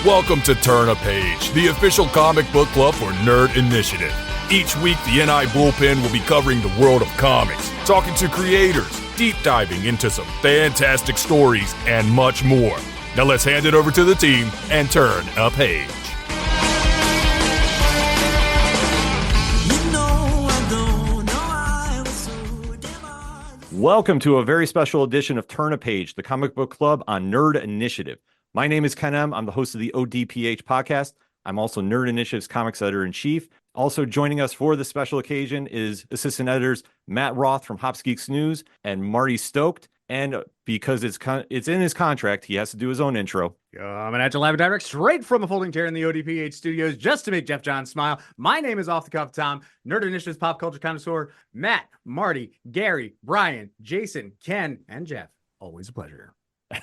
Welcome to Turn a Page, the official comic book club for Nerd Initiative. Each week, the NI Bullpen will be covering the world of comics, talking to creators, deep diving into some fantastic stories, and much more. Now let's hand it over to the team and turn a page. Welcome to a very special edition of Turn a Page, the comic book club on Nerd Initiative. My name is Ken M. I'm the host of the ODPH podcast. I'm also Nerd Initiative's comics editor-in-chief. Also joining us for this special occasion is assistant editors Matt Roth from Hops Geeks News and Marty Stoked. And because it's in his contract, he has to do his own intro. I'm an agile live direct straight from a folding chair in the ODPH studios just to make Geoff Johns smile. My name is Off the Cuff Tom, Nerd Initiative's pop culture connoisseur. Matt, Marty, Gary, Brian, Jason, Ken, and Jeff. Always a pleasure.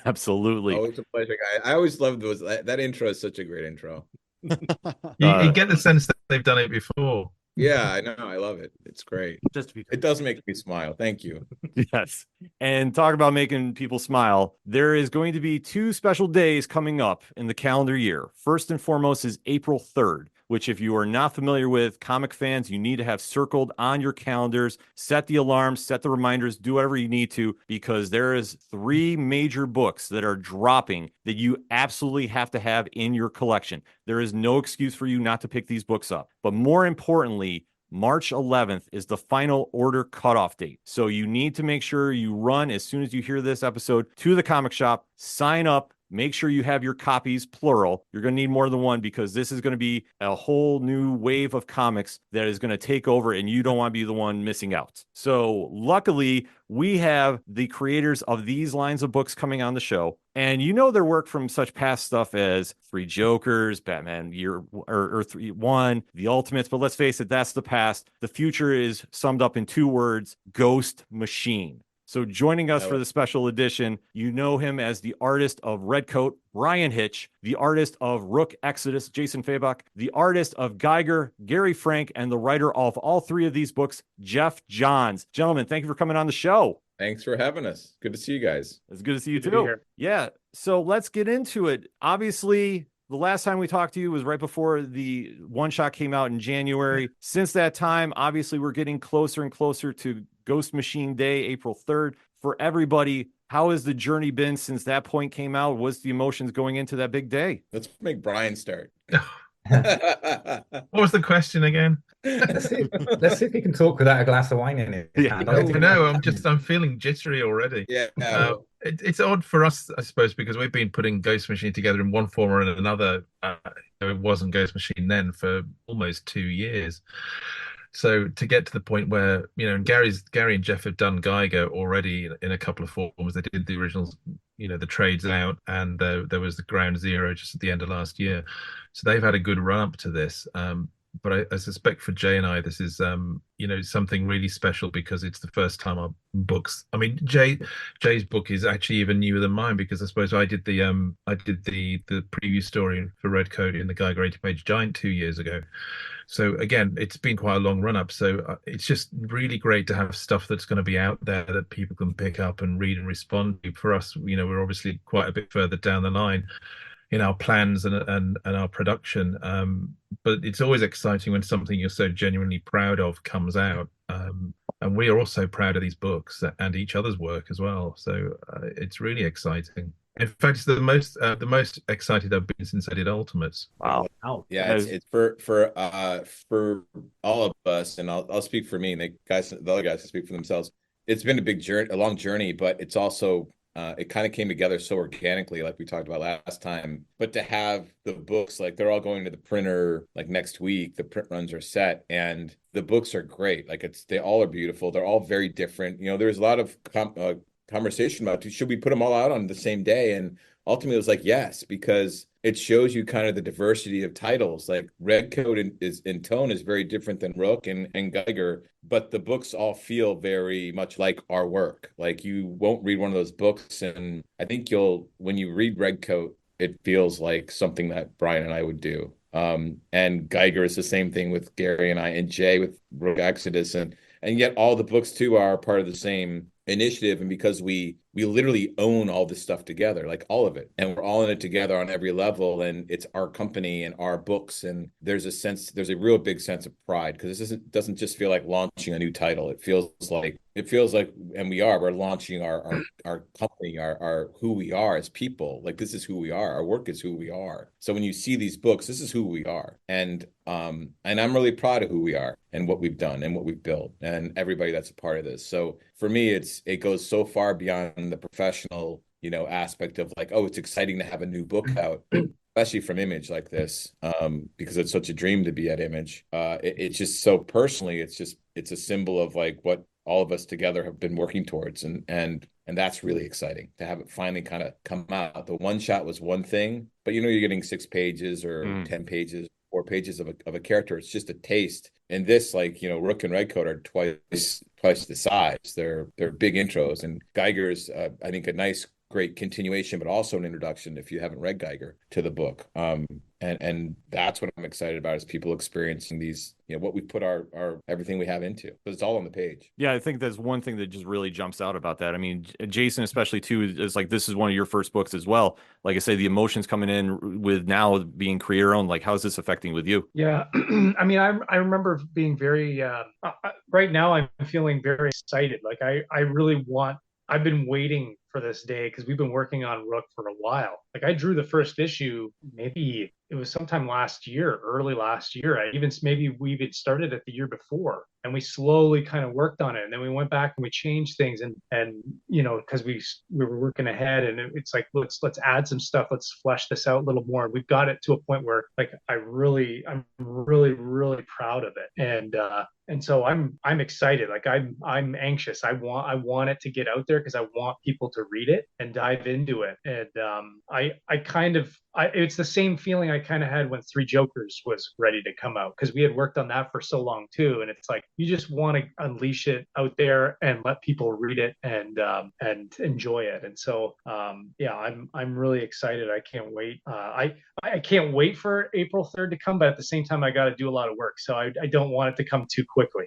Absolutely. Always a pleasure, guy. I always loved those. That intro is such a great intro. You get the sense that they've done it before. Yeah, I know. I love it. It's great. It does make me smile. Thank you. Yes. And talk about making people smile. There is going to be two special days coming up in the calendar year. First and foremost is April 3rd, which if you are not familiar with, comic fans, you need to have circled on your calendars. Set the alarms, set the reminders, do whatever you need to, because there is 3 major books that are dropping that you absolutely have to have in your collection. There is no excuse for you not to pick these books up. But more importantly, March 11th is the final order cutoff date. So you need to make sure you run as soon as you hear this episode to the comic shop, sign up. Make sure you have your copies, plural. You're going to need more than one because this is going to be a whole new wave of comics that is going to take over and you don't want to be the one missing out. So luckily, we have the creators of these lines of books coming on the show. And you know their work from such past stuff as Three Jokers, Batman Year or 3-1, The Ultimates. But let's face it, that's the past. The future is summed up in 2 words, Ghost Machine. So joining us for the special edition, you know him as the artist of Redcoat, Bryan Hitch, the artist of Rook Exodus, Jason Fabok, the artist of Geiger, Gary Frank, and the writer of all 3 of these books, Geoff Johns. Gentlemen, thank you for coming on the show. Thanks for having us. Good to see you guys. It's good to see you too. Yeah, so let's get into it. Obviously, the last time we talked to you was right before the one-shot came out in January. Since that time, obviously, we're getting closer and closer to Ghost Machine Day, April 3rd. For everybody, how has the journey been since that point came out? What's the emotions going into that big day? Let's make Brian start. What was the question again? Let's see if he can talk without a glass of wine in it. Yeah, I'm feeling jittery already. Yeah. It's odd for us, I suppose, because we've been putting Ghost Machine together in one form or another. It wasn't Ghost Machine then for almost 2 years. So to get to the point where, Gary and Jeff have done Geiger already in a couple of forms. They did the originals, the trades out, and there was the Ground Zero just at the end of last year. So they've had a good run up to this. But I suspect for Jay and I, this is, something really special because it's the first time our books. I mean, Jay's book is actually even newer than mine because I suppose I did the preview story for Redcoat in the Geiger 80-page Giant 2 years ago. So again, it's been quite a long run up. So it's just really great to have stuff that's going to be out there that people can pick up and read and respond to. For us, we're obviously quite a bit further down the line in our plans and our production. But it's always exciting when something you're so genuinely proud of comes out. And we are also proud of these books and each other's work as well. So it's really exciting. In fact, it's the most excited I've been since I did Ultimates. Wow. Yeah, it's for all of us, and I'll speak for me, and the other guys can speak for themselves. It's been a long journey, but it's also it kind of came together so organically, like we talked about last time. But to have the books, like they're all going to the printer like next week, the print runs are set, and the books are great. Like they all are beautiful. They're all very different. There's a lot of conversation about should we put them all out on the same day, and ultimately it was like yes, because it shows you kind of the diversity of titles. Like Redcoat in tone is very different than Rook and Geiger, but the books all feel very much like our work. Like you won't read one of those books, and I think when you read Redcoat, it feels like something that Brian and I would do. And Geiger is the same thing with Gary and I, and Jay with Rook Exodus, and yet all the books too are part of the same initiative. And because we we literally own all this stuff together, like all of it. And we're all in it together on every level. And it's our company and our books. And there's a real big sense of pride, because this doesn't just feel like launching a new title. It feels like, and we're launching our company, our who we are as people. Like, this is who we are. Our work is who we are. So when you see these books, this is who we are. And I'm really proud of who we are and what we've done and what we've built and everybody that's a part of this. So for me, it goes so far beyond the professional, aspect of like, oh, it's exciting to have a new book out, especially from Image like this, because it's such a dream to be at Image. It's just so personally, it's a symbol of like what all of us together have been working towards, and that's really exciting to have it finally kind of come out. The one shot was one thing, but you're getting 6 pages or 10 pages, 4 pages of a character. It's just a taste. And this, like, Rook and Redcoat are twice the size. They're big intros, and Geiger's I think a nice, great continuation, but also an introduction, if you haven't read Geiger, to the book. And that's what I'm excited about, is people experiencing these, what we put our everything we have into, because it's all on the page. Yeah, I think that's one thing that just really jumps out about that. I mean, Jason, especially too, is like, this is one of your first books as well. Like I say, the emotions coming in with now being creator owned, like, how's this affecting with you? Yeah. I mean, I remember being very, right now I'm feeling very excited. Like I really want, I've been waiting for this day because we've been working on Rook for a while. Like, I drew the first issue, maybe it was sometime last year, early last year. Maybe we even started it the year before, and we slowly kind of worked on it. And then we went back and we changed things, and because we were working ahead, and it's like, let's add some stuff, let's flesh this out a little more. We've got it to a point where, like, I'm really proud of it, and so I'm excited. Like, I'm anxious. I want it to get out there because I want people to read it and dive into it. And it's the same feeling I kind of had when Three Jokers was ready to come out, because we had worked on that for so long too. And it's like, you just want to unleash it out there and let people read it and enjoy it. And so yeah, I'm really excited. I can't wait. I can't wait for April 3rd to come, but at the same time, I got to do a lot of work, so I don't want it to come too quickly.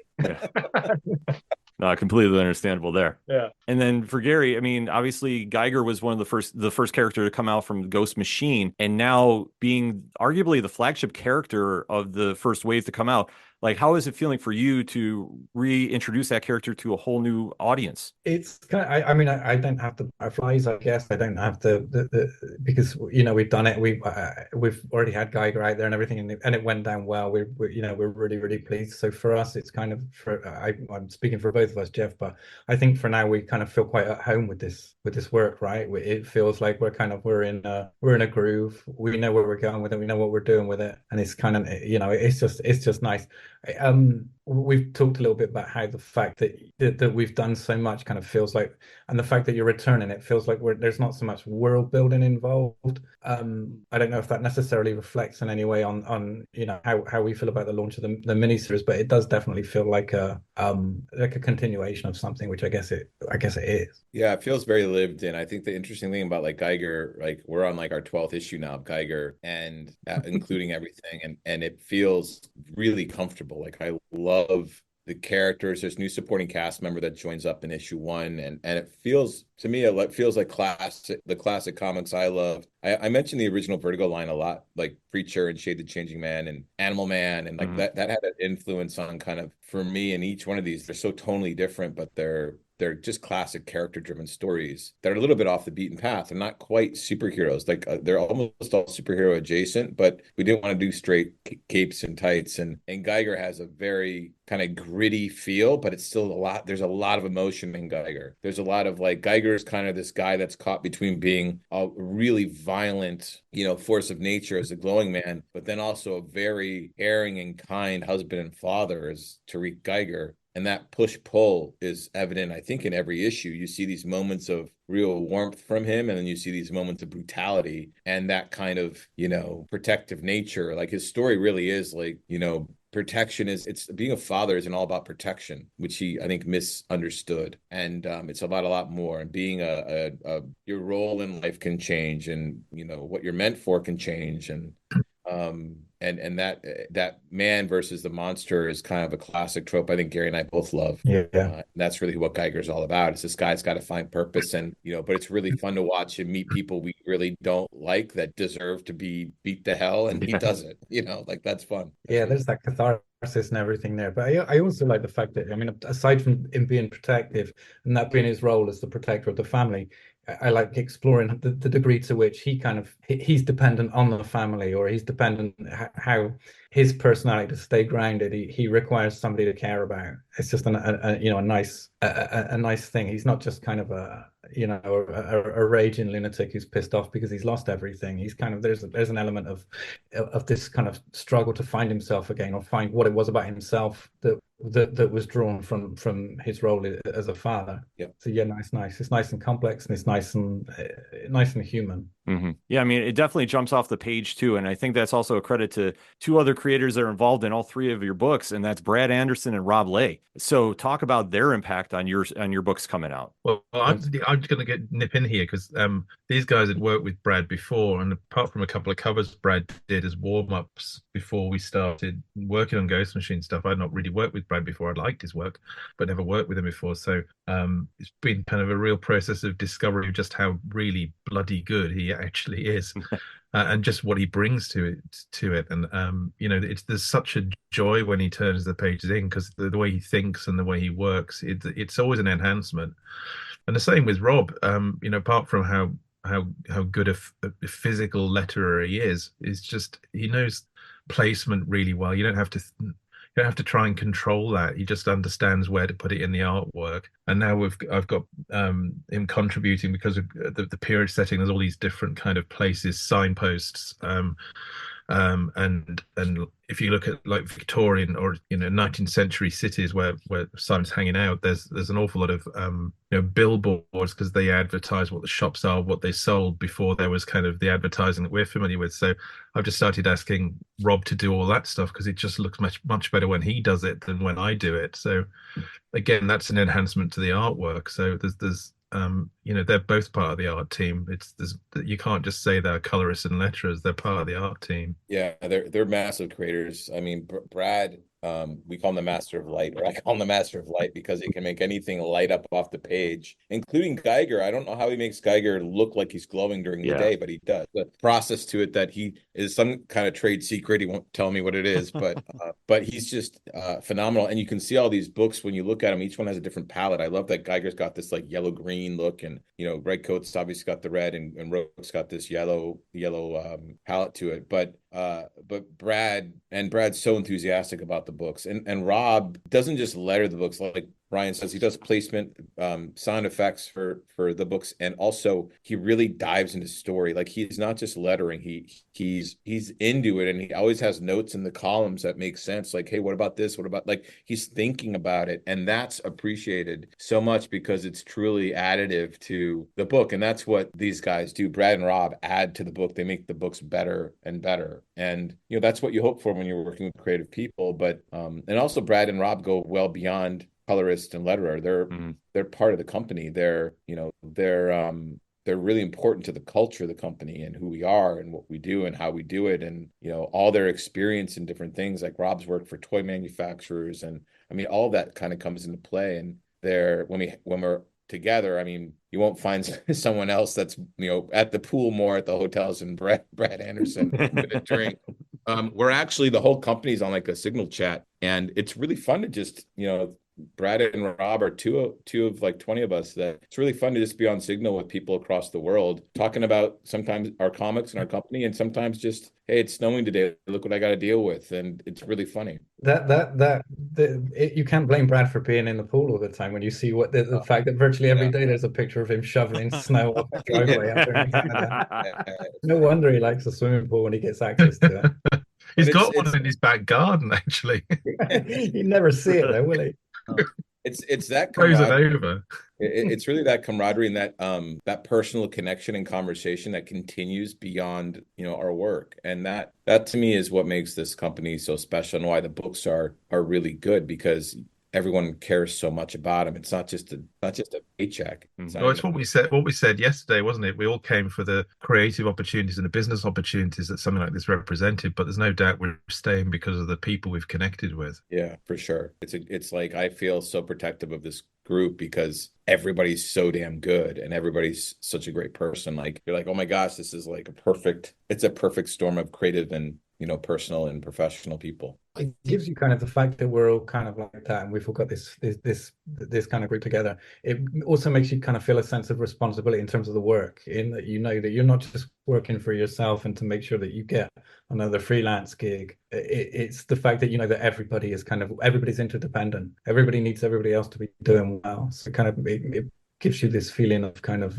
No, completely understandable there. Yeah. And then for Gary, I mean, obviously Geiger was one of the first character to come out from Ghost Machine, and now being arguably the flagship character of the first wave to come out. Like, how is it feeling for you to reintroduce that character to a whole new audience? It's kind of, I mean, I don't have the butterflies, I guess. I don't have the because we've done it. We've already had Geiger out there and everything, and it went down well. We're really pleased. So for us, it's kind of, I'm speaking for both of us, Geoff, but I think for now we kind of feel quite at home with this work, right? It feels like we're in a groove. We know where we're going with it. We know what we're doing with it, and it's kind of, it's just nice. We've talked a little bit about how the fact that we've done so much kind of feels like, and the fact that you're returning, it feels like there's not so much world building involved. I don't know if that necessarily reflects in any way on how we feel about the launch of the miniseries, but it does definitely feel like a continuation of something, which I guess it is. Yeah, it feels very lived in. I think the interesting thing about like Geiger, like we're on like our 12th issue now of Geiger, and including everything, and it feels really comfortable. Like, I love the characters. There's new supporting cast member that joins up in issue 1, and it feels to me, it feels like the classic comics I love. I mentioned the original Vertigo line a lot, like Preacher and Shade the Changing Man and Animal Man, and like that had an influence on kind of, for me, in each one of these. They're so tonally different, but they're just classic character-driven stories that are a little bit off the beaten path. They're not quite superheroes. Like, they're almost all superhero adjacent, but we didn't want to do straight capes and tights. And Geiger has a very kind of gritty feel, but it's still there's a lot of emotion in Geiger. There's a lot of, like, Geiger is kind of this guy that's caught between being a really violent, force of nature as a glowing man, but then also a very caring and kind husband and father as Tariq Geiger. And that push-pull is evident, I think, in every issue. You see these moments of real warmth from him, and then you see these moments of brutality and that kind of, protective nature. Like, his story really is like, protection it's being a father isn't all about protection, which he, I think, misunderstood. And it's about a lot more. And being your role in life can change, and, what you're meant for can change. And And that man versus the monster is kind of a classic trope I think Gary and I both love. Yeah. That's really what Geiger's all about. It's this guy's got to find purpose, and but it's really fun to watch him meet people we really don't like that deserve to be beat to hell, and he does it. Like that's fun. Yeah, there's that catharsis and everything there. But I also like the fact that, I mean, aside from him being protective and that being his role as the protector of the family, I like exploring the degree to which he's dependent on the family, or he's dependent how his personality to stay grounded. He requires somebody to care about. It's just a nice thing. He's not just kind of a raging lunatic who's pissed off because he's lost everything. He's kind of there's an element of this kind of struggle to find himself again, or find what it was about himself that was drawn from his role as a father. Yeah. So yeah, nice. It's nice and complex, and it's nice and human. Mm-hmm. Yeah, I mean, it definitely jumps off the page too, and I think that's also a credit to two other creators that are involved in all three of your books, and that's Brad Anderson and Rob Lay. So talk about their impact on your books coming out. Well, I'm just going to nip in here because these guys had worked with Brad before, and apart from a couple of covers Brad did as warm-ups before we started working on Ghost Machine stuff, I'd not really worked with Brad before. I'd liked his work, but never worked with him before. So it's been kind of a real process of discovery of just how really bloody good he actually is. And just what he brings to it, and there's such a joy when he turns the pages in, because the way he thinks and the way he works, it's always an enhancement. And the same with Rob. Apart from how good a physical letterer he is just he knows placement really well. You don't have to try and control that. He just understands where to put it in the artwork. And now I've got him contributing because of the period setting. There's all these different kind of places, signposts, and if you look at like Victorian or 19th century cities where Simon's hanging out, there's an awful lot of billboards, because they advertise what the shops are, what they sold before there was kind of the advertising that we're familiar with. So I've just started asking Rob to do all that stuff, because it just looks much better when he does it than when I do it. So again, that's an enhancement to the artwork. So there's they're both part of the art team. You can't just say they're colorists and letterers. They're part of the art team. Yeah, they're massive creators. I mean, Brad, we call him the master of light, or I call him the master of light, because he can make anything light up off the page, including Geiger. I don't know how he makes Geiger look like he's glowing during the day, but he does. The process to it that he is some kind of trade secret. He won't tell me what it is, but he's just phenomenal. And you can see all these books when you look at them. Each one has a different palette. I love that Geiger's got this like yellow green look, and Redcoat's obviously got the red, and Rook's got this yellow palette to it. But Brad's so enthusiastic about the books, and Rob doesn't just letter the books like Bryan says. He does placement, sound effects for the books, and also he really dives into story. Like, he's not just lettering; he's into it, and he always has notes in the columns that make sense. Like, hey, what about this? What about, like, he's thinking about it, and that's appreciated so much because it's truly additive to the book, and that's what these guys do. Brad and Rob add to the book; they make the books better and better, and that's what you hope for when you're working with creative people. But and also Brad and Rob go well beyond colorist and letterer. They're part of the company. They're really important to the culture of the company and who we are and what we do and how we do it, and all their experience in different things. Like Rob's worked for toy manufacturers, and I mean, all that kind of comes into play. And when we're together, I mean, you won't find someone else that's at the pool more at the hotels than Brad Anderson with a drink. We're actually, the whole company's on like a Signal chat, and it's really fun to just Brad and Rob are two of like 20 of us, that it's really fun to just be on Signal with people across the world, talking about sometimes our comics and our company, and sometimes just, hey, it's snowing today, look what I got to deal with, and it's really funny. You can't blame Brad for being in the pool all the time when you see what the fact that virtually every day there's a picture of him shoveling snow off the driveway. No wonder he likes the swimming pool when he gets access to it. He's got one in his back garden, actually. You never see it though, will he? It's that over. It's really that camaraderie and that personal connection and conversation that continues beyond our work, and that to me is what makes this company so special, and why the books are really good, because everyone cares so much about him. It's not just a paycheck. It's not Well, even it's what we said yesterday, wasn't it? We all came for the creative opportunities and the business opportunities that something like this represented, but there's no doubt we're staying because of the people we've connected with. Yeah, for sure. It's like I feel so protective of this group because everybody's so damn good and everybody's such a great person. Like you're like, oh my gosh, this is like it's a perfect storm of creative and personal and professional people. It gives you kind of the fact that we're all kind of like that and we've all got this kind of group together. It also makes you kind of feel a sense of responsibility in terms of the work, in that you know that you're not just working for yourself and to make sure that you get another freelance gig. It's the fact that you know that everybody's interdependent. Everybody needs everybody else to be doing well. So it gives you this feeling of kind of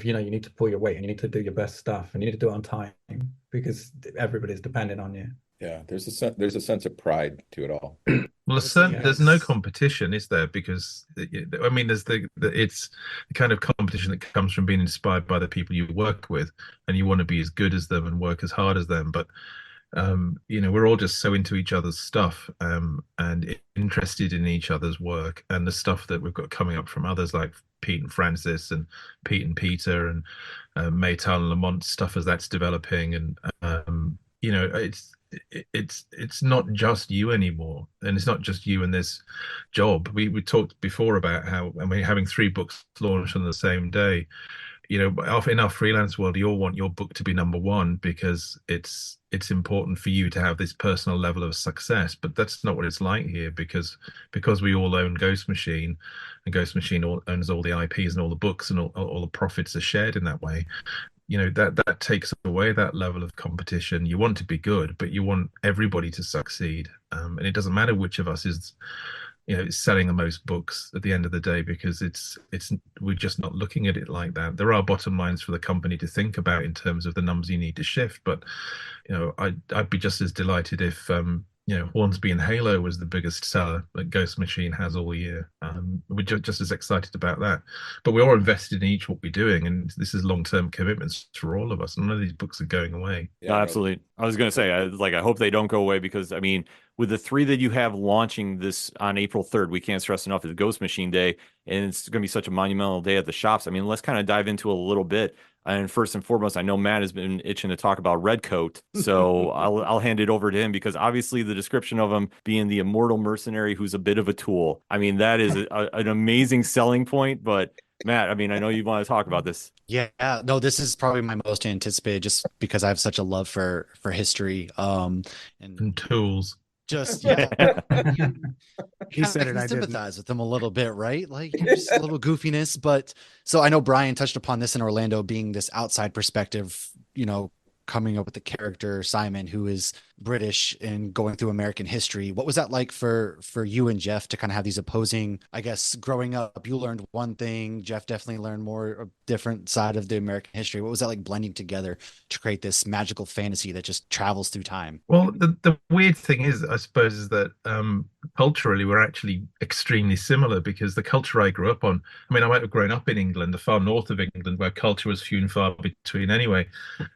you need to pull your weight and you need to do your best stuff and you need to do it on time because everybody's dependent on you. Yeah, there's a sense of pride to it all. Well, there's no competition, is there? Because I mean, it's the kind of competition that comes from being inspired by the people you work with, and you want to be as good as them and work as hard as them. But we're all just so into each other's stuff and interested in each other's work and the stuff that we've got coming up from others like Pete and Francis and Pete and Peter and Maytal and Lamont stuff as that's developing. And it's not just you anymore, and it's not just you in this job. We talked before about how, I mean, having 3 books launched on the same day. In our freelance world, you all want your book to be number 1 because it's important for you to have this personal level of success. But that's not what it's like here because we all own Ghost Machine, and Ghost Machine owns all the IPs and all the books, and all the profits are shared in that way. That takes away that level of competition. You want to be good, but you want everybody to succeed, and it doesn't matter which of us is selling the most books at the end of the day, because we're just not looking at it like that. There are bottom lines for the company to think about in terms of the numbers you need to shift, but I'd be just as delighted if Hornsby and Halo was the biggest seller that Ghost Machine has all year. We're just as excited about that. But we're all invested in each what we're doing, and this is long-term commitments for all of us. None of these books are going away. Yeah, absolutely. I was going to say, I hope they don't go away because, I mean, with the 3 that you have launching this on April 3rd, we can't stress enough, it's Ghost Machine Day, and it's going to be such a monumental day at the shops. I mean, let's kind of dive into a little bit. And first and foremost, I know Matt has been itching to talk about Redcoat, so I'll hand it over to him because obviously the description of him being the immortal mercenary who's a bit of a tool. I mean, that is an amazing selling point. But Matt, I mean, I know you want to talk about this. Yeah, no, this is probably my most anticipated just because I have such a love for history and tools. Just he said it. I sympathize with him a little bit, right? Like just a little goofiness. But so I know Bryan touched upon this in Orlando, being this outside perspective, coming up with the character Simon, who is British and going through American history. What was that like for you and Geoff to kind of have these opposing, I guess, growing up? You learned one thing, Geoff definitely learned more a different side of the American history. What was that like blending together to create this magical fantasy that just travels through time? Well, the weird thing is, I suppose, is that culturally we're actually extremely similar, because the culture I grew up on, I mean, I might have grown up in England, the far north of England, where culture was few and far between anyway,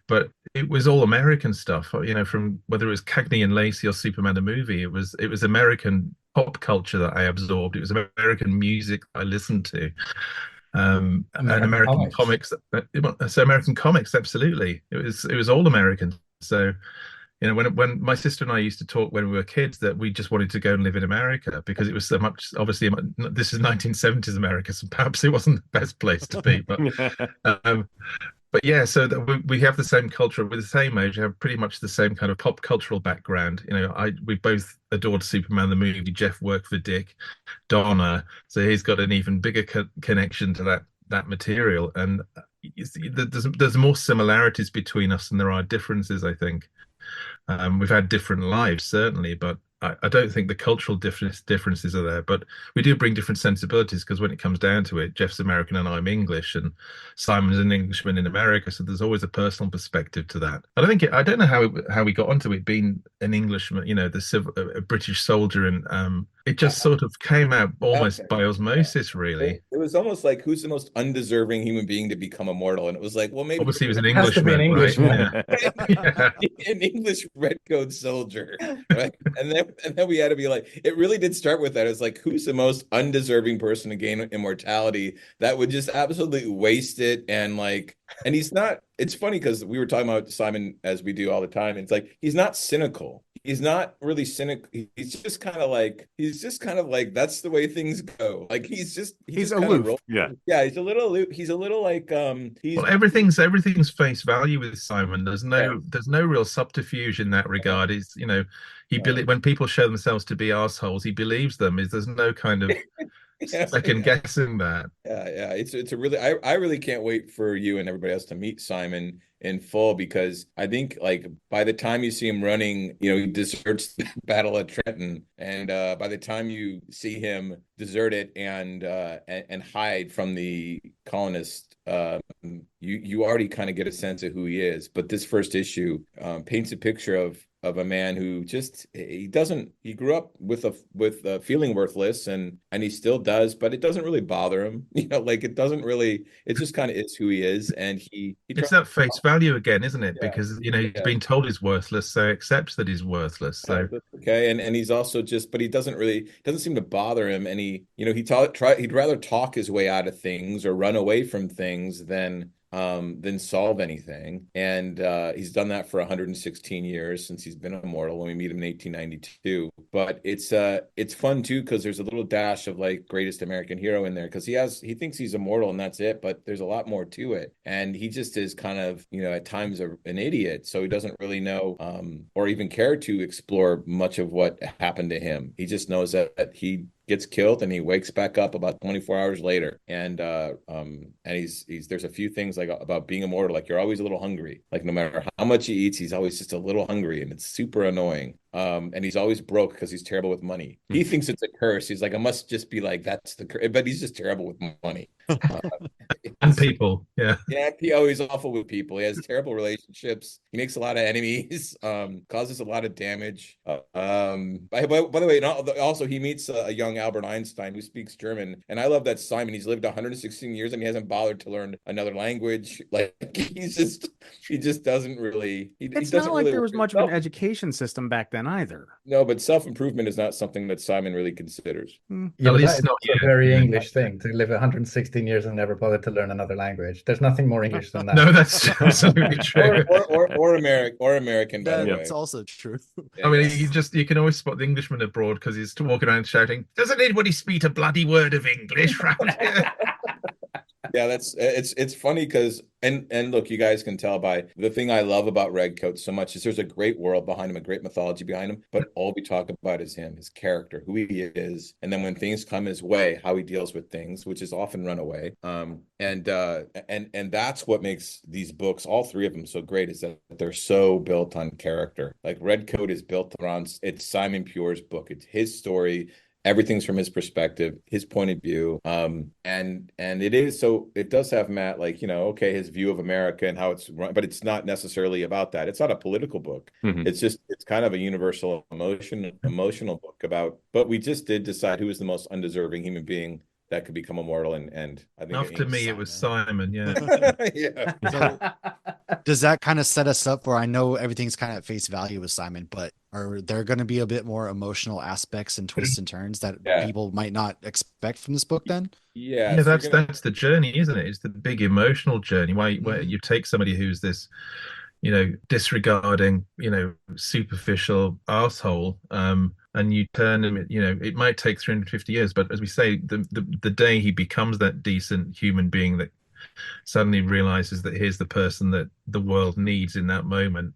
but it was all American stuff, from whether it was Cagney and Lacey or Superman the movie. It was American pop culture that I absorbed. It was American music I listened to, and American comics. So American comics, absolutely. It was all American. So when my sister and I used to talk when we were kids that we just wanted to go and live in America because it was so much. Obviously, this is 1970s America, so perhaps it wasn't the best place to be, but. But yeah, so we have the same culture. We're the same age, have pretty much the same kind of pop cultural background. We both adored Superman the movie. Geoff worked for Dick Donner, so he's got an even bigger connection to that material. And there's more similarities between us than there are differences, I think. We've had different lives, certainly, but I don't think the cultural differences are there. But we do bring different sensibilities, because when it comes down to it, Geoff's American and I'm English, and Simon's an Englishman in America, so there's always a personal perspective to that. I don't know how we got onto it being an Englishman, a British soldier in It just sort of came out almost Okay. by osmosis, really. It was almost like, who's the most undeserving human being to become immortal? And it was like, well, maybe Obviously, he was an Has to be an Englishman, right? Englishman. Yeah. an English redcoat soldier, right? And then we had to be like, it really did start with that. It's like, who's the most undeserving person to gain immortality that would just absolutely waste it? And he's not, it's funny because we were talking about Simon as we do all the time. It's like, he's not cynical. He's not really cynical. He's just kind of like, that's the way things go. Like he's He's just kind of aloof. Yeah. he's a little aloof. He's a little like he's Well, everything's face value with Simon. There's no real subterfuge in that regard. Is when people show themselves to be assholes, he believes them. There's no kind of second guessing that. Yeah. It's a really I really can't wait for you and everybody else to meet Simon in full, because I think like by the time you see him running, he deserts the Battle of Trenton, and by the time you see him desert it and hide from the colonists, you already kind of get a sense of who he is. But this first issue paints a picture of a man who he grew up with feeling worthless, and he still does, but it doesn't really bother him. It just kind of is who he is. And it's that face value again, isn't it? Because he's been told he's worthless, so accepts that he's worthless. So okay, and he's also but he doesn't seem to bother him, and he'd rather talk his way out of things or run away from things than solve anything. And he's done that for 116 years since he's been immortal, when we meet him in 1892. But it's fun too, because there's a little dash of like greatest American hero in there, because he thinks he's immortal and that's it, but there's a lot more to it. And he just is kind of at times an idiot, so he doesn't really know or even care to explore much of what happened to him. He just knows that he gets killed and he wakes back up about 24 hours later, and there's a few things like about being immortal, like you're always a little hungry, like no matter how much he eats, he's always just a little hungry, and it's super annoying. And he's always broke because he's terrible with money. He thinks it's a curse. He's like, I must just be like, that's the curse, but he's just terrible with money. And people, yeah, he's awful with people. He has terrible relationships. He makes a lot of enemies. Causes a lot of damage. By the way, also he meets a young Albert Einstein who speaks German, and I love that Simon. He's lived 116 years and he hasn't bothered to learn another language. Like he just doesn't really. It's not like there was much of an education system back then either. No, but self-improvement is not something that Simon really considers. Yeah, but that is not a very English thing, to live 116 years and never bother to learn another language. There's nothing more English than that. No, that's absolutely true. or American, by the way. That's also true. I mean, you can always spot the Englishman abroad because he's walking around shouting, "Doesn't anybody speak a bloody word of English around here?" Yeah, it's funny because and look, you guys can tell by the thing I love about Redcoat so much is there's a great world behind him, a great mythology behind him, but all we talk about is him, his character, who he is, and then when things come his way, how he deals with things, which is often run away. And that's what makes these books, all three of them, so great, is that they're so built on character. Like Redcoat is built around, it's Simon Pure's book, it's his story. Everything's from his perspective, his point of view. And it does have Matt, like, okay, his view of America and how it's run, but it's not necessarily about that. It's not a political book. Mm-hmm. It's kind of a universal emotional book about, but we just did decide who was the most undeserving human being that could become immortal. And I think after me, it was Simon. Yeah. Yeah. So, does that kind of set us up for, I know everything's kind of at face value with Simon, but are there going to be a bit more emotional aspects and twists and turns that people might not expect from this book then? Yeah. Yeah, that's the journey, isn't it? It's the big emotional journey where you take somebody who's this, disregarding, superficial asshole, and you turn him, it might take 350 years, but as we say, the day he becomes that decent human being that suddenly realizes that here's the person that the world needs in that moment,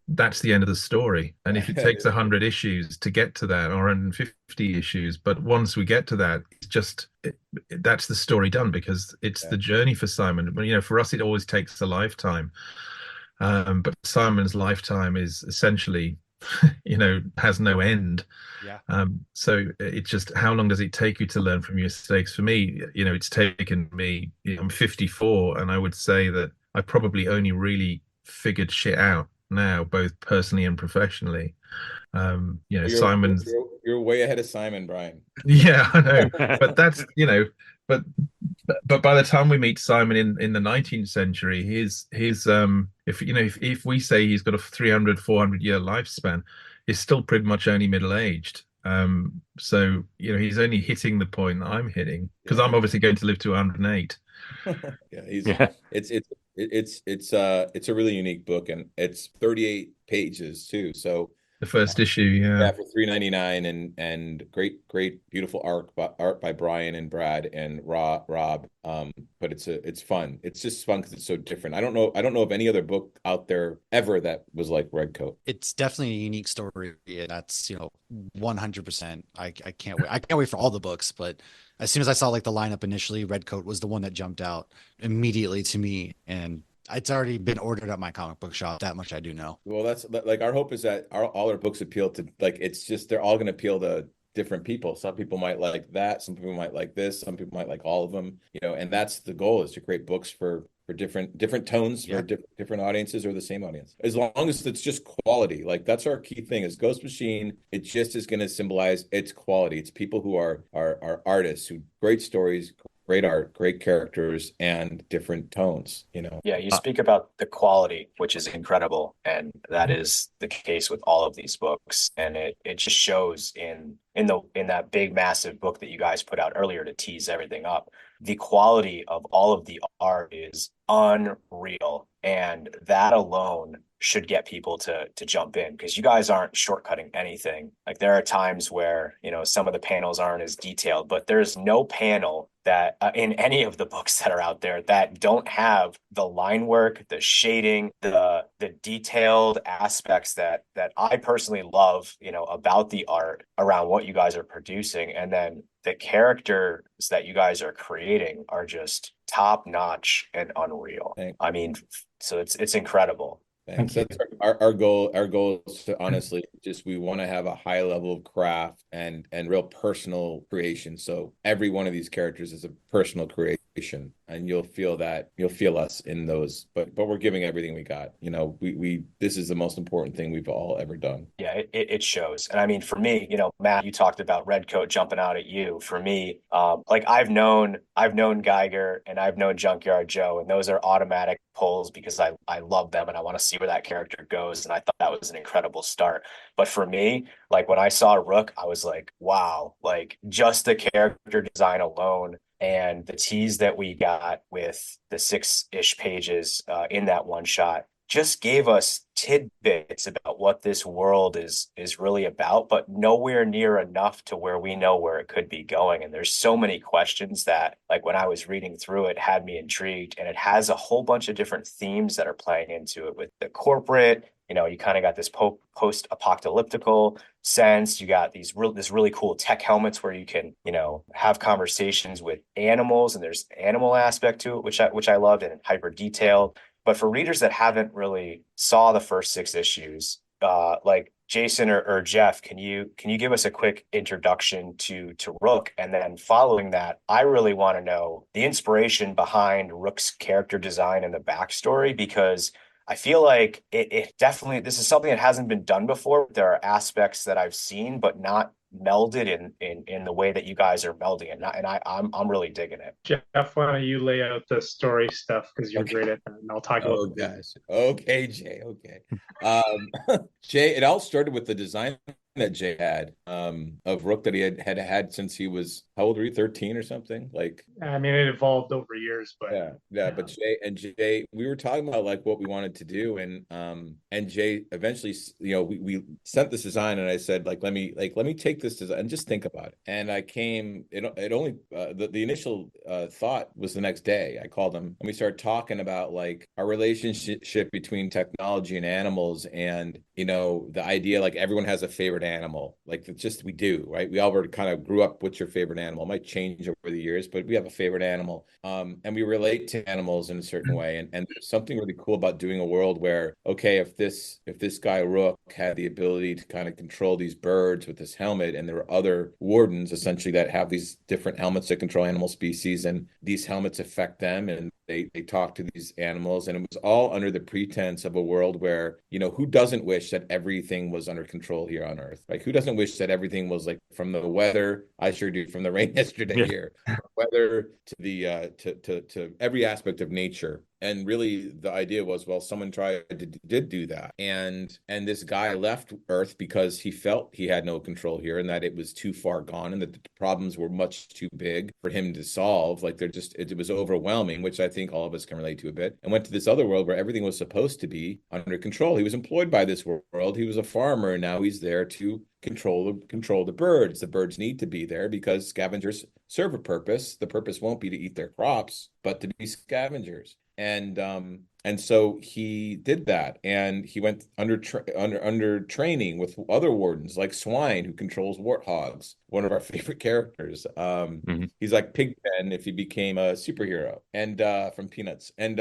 that's the end of the story. And if it takes 100 issues to get to that, or 150 issues, but once we get to that, that's the story done, because it's the journey for Simon. But for us, it always takes a lifetime. But Simon's lifetime is essentially, has no end. Yeah. So it's just, how long does it take you to learn from your mistakes? For me, it's taken me, I'm 54, and I would say that I probably only really figured shit out now, both personally and professionally. You're Simon's you're way ahead of Simon, Brian. yeah, I know, but that's but by the time we meet Simon in the 19th century, his if we say he's got a 300-400 year lifespan, he's still pretty much only middle aged. So he's only hitting the point that I'm hitting because I'm obviously going to live to 108. Yeah. It's a really unique book, and it's 38 pages too. So The first issue, yeah. for $3.99, and great beautiful art by Brian and Brad and Rob. But it's fun. It's just fun because it's so different. I don't know of any other book out there ever that was like Redcoat. It's definitely a unique story. And that's 100%. I can't wait. I can't wait for all the books, but as soon as I saw like the lineup initially, Redcoat was the one that jumped out immediately to me, and it's already been ordered at my comic book shop. That much I do know. Well, that's like our hope is that all our books appeal to, like, it's just they're all going to appeal to different people. Some people might like that, some people might like this, some people might like all of them, and that's the goal, is to create books for different tones, for different audiences or the same audience, as long as it's just quality. Like, that's our key thing is Ghost Machine. It just is going to symbolize its quality. It's people who are artists, who great stories, great art, great characters, and different tones. Yeah, you speak about the quality, which is incredible, and that is the case with all of these books. And it just shows in that big massive book that you guys put out earlier to tease everything up. The quality of all of the art is unreal, and that alone should get people to jump in, because you guys aren't shortcutting anything. Like, there are times where some of the panels aren't as detailed, but there's no panel that in any of the books that are out there that don't have the line work, the shading, the detailed aspects that I personally love, about the art around what you guys are producing. And then the characters that you guys are creating are just top notch and unreal. Thanks. I mean, so it's incredible. Thanks. That's our goal. Our goal is to honestly just, we want to have a high level of craft and real personal creation. So every one of these characters is a personal creation, and you'll feel us in those. But we're giving everything we got. We this is the most important thing we've all ever done. Yeah, it shows. And I mean, for me, Matt, you talked about Redcoat jumping out at you. For me, like, I've known Geiger and I've known Junkyard Joe, and those are automatic pulls because I love them and I want to see where that character goes. And I thought that was an incredible start. But for me, like, when I saw Rook, I was like, wow, like, just the character design alone and the tease that we got with the 6-ish pages in that one shot just gave us tidbits about what this world is really about, but nowhere near enough to where we know where it could be going. And there's so many questions that, like, when I was reading through it, had me intrigued. And it has a whole bunch of different themes that are playing into it with the corporate. You kind of got this post-apocalyptical sense. You got this really cool tech helmets where you can, have conversations with animals, and there's animal aspect to it, which I loved, and hyper detailed. But for readers that haven't really saw the first 6 issues, like Jason or Geoff, can you give us a quick introduction to Rook? And then following that, I really want to know the inspiration behind Rook's character design and the backstory, because I feel like it definitely, this is something that hasn't been done before. There are aspects that I've seen, but not melded in the way that you guys are melding it. And I'm really digging it. Geoff, why don't you lay out the story stuff, because you're great at that, and I'll talk about it. Guys. Okay, Jay. Okay. Jay, it all started with the design that Jay had of Rook that he had since he was, how old were you, 13 or something? Like, I mean, it evolved over years, but yeah. But Jay, we were talking about like what we wanted to do, and Jay eventually, we sent this design, and I said, like, let me take this design and just think about it. And I came, it only the initial thought was the next day. I called him and we started talking about like our relationship between technology and animals, and the idea, like, everyone has a favorite animal. Like, it's just, we do, right? We all were kind of grew up, what's your favorite animal? It might change over the years, but we have a favorite animal. And we relate to animals in a certain way. And there's something really cool about doing a world where, okay, if this guy Rook had the ability to kind of control these birds with this helmet, and there are other wardens essentially that have these different helmets that control animal species, and these helmets affect them, and They talked to these animals, and it was all under the pretense of a world where, who doesn't wish that everything was under control here on Earth? Like, who doesn't wish that everything was like, from the weather? I sure do. From the rain yesterday here, weather to the to every aspect of nature. And really, the idea was, well, someone did do that, and this guy left Earth because he felt he had no control here, and that it was too far gone, and that the problems were much too big for him to solve. Like, it was overwhelming, which I think all of us can relate to a bit. And went to this other world where everything was supposed to be under control. He was employed by this world. He was a farmer, and now he's there to control the birds. The birds need to be there because scavengers serve a purpose. The purpose won't be to eat their crops, but to be scavengers. And so he did that, and he went under training with other wardens like Swine, who controls warthogs, one of our favorite characters. He's like Pigpen if he became a superhero, and from Peanuts. And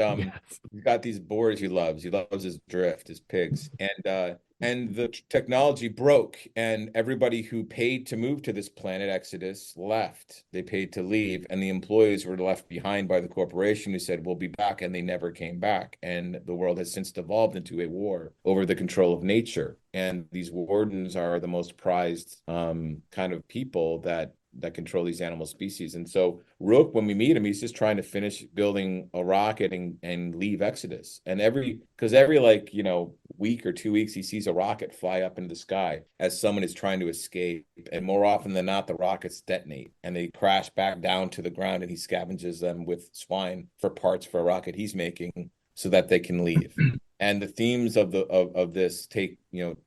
he's got these boars he loves. He loves his drift, his pigs, and the technology broke, and everybody who paid to move to this planet Exodus left. They paid to leave, and the employees were left behind by the corporation, who said, we'll be back, and they never came back. And the world has since devolved into a war over the control of nature. And these wardens are the most prized kind of people that control these animal species. And so Rook, when we meet him, he's just trying to finish building a rocket and leave Exodus. And every week or 2 weeks, he sees a rocket fly up into the sky as someone is trying to escape. And more often than not, the rockets detonate and they crash back down to the ground, and he scavenges them with Swine for parts for a rocket he's making so that they can leave. And the themes of this take,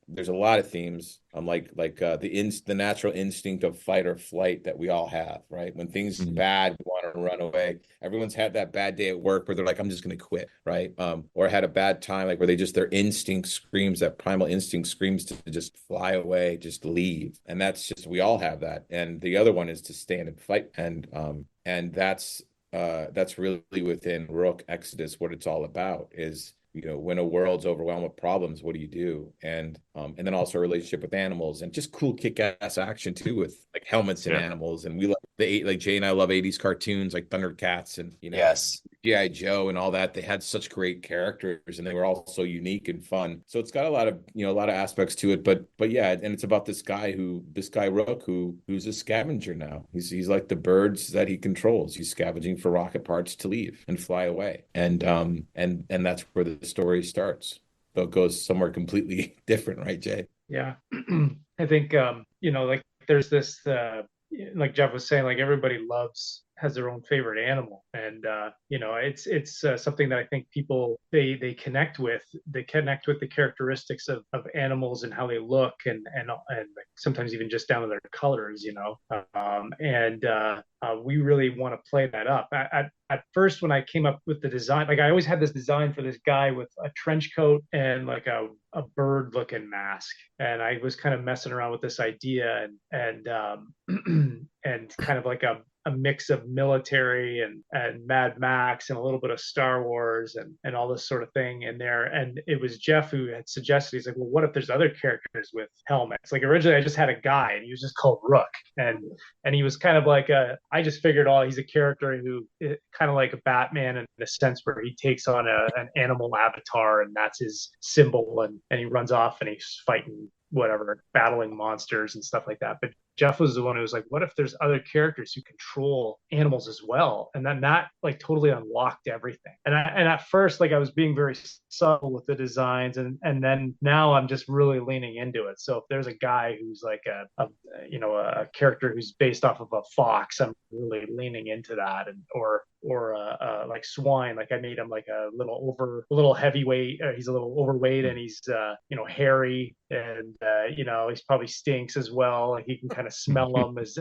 there's a lot of themes, the natural instinct of fight or flight that we all have, right? When things are bad, we want to run away. Everyone's had that bad day at work where they're like, I'm just going to quit, right? Or had a bad time, like where their instinct screams, that primal instinct screams to just fly away, just leave. And that's just, we all have that. And the other one is to stand and fight. And that's really within Rook Exodus what it's all about is, when a world's overwhelmed with problems, what do you do? And then also a relationship with animals, and just cool kick-ass action too, with like helmets and animals. And we like Jay and I love 80s cartoons like Thundercats and yes, G.I. Joe and all that. They had such great characters, and they were all so unique and fun. So it's got a lot of aspects to it. But yeah, and it's about this guy Rook, who's a scavenger now. He's like the birds that he controls. He's scavenging for rocket parts to leave and fly away. And that's where the story starts. So it goes somewhere completely different, right, Jay? Yeah. I think like there's this like Geoff was saying, like everybody has their own favorite animal, and it's something that I think people they connect with. They connect with the characteristics of animals and how they look, and sometimes even just down to their colors, we really want to play that up. At first, when I came up with the design, like I always had this design for this guy with a trench coat and like a bird looking mask, and I was kind of messing around with this idea and kind of like a mix of military and Mad Max and a little bit of Star Wars and all this sort of thing in there. And it was Geoff who had suggested, he's like, well, what if there's other characters with helmets? Like originally I just had a guy and he was just called Rook. And he was kind of like I just figured, he's a character who kind of like a Batman in a sense where he takes on an animal avatar, and that's his symbol. And he runs off and he's fighting whatever, battling monsters and stuff like that. But Geoff was the one who was like, what if there's other characters who control animals as well? And then that like totally unlocked everything. And at first, like I was being very subtle with the designs, and then now I'm just really leaning into it. So if there's a guy who's like a character who's based off of a fox, I'm really leaning into that. And or like Swine, like I made him like a little heavyweight. He's a little overweight, and he's hairy, and he's probably stinks as well. Like he can kind of smell them. His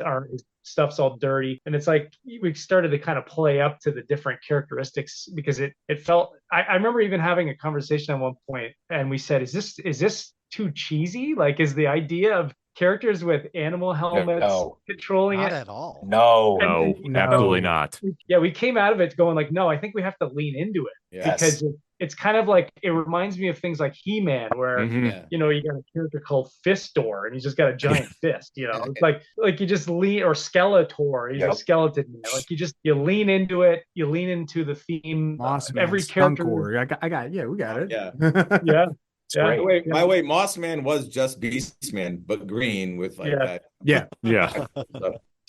stuff's all dirty, and it's like we started to kind of play up to the different characteristics, because it felt. I remember even having a conversation at one point, and we said, "Is this too cheesy? Like, is the idea of characters with animal helmets controlling Not it at all. No, absolutely not. Yeah, we came out of it going like, no, I think we have to lean into it, because it's kind of like, it reminds me of things like He-Man, where Yeah. you know, you got a character called Fistor, and he's just got a giant fist. You know, it's like you just lean, or Skeletor, he's a skeleton. You know? Like you lean into it, you lean into the theme. Mossman, Every character, Skunkor. I got, yeah, we got it. Yeah. yeah, It's great. By the way, Mossman was just Beastman, but green with like that. Yeah.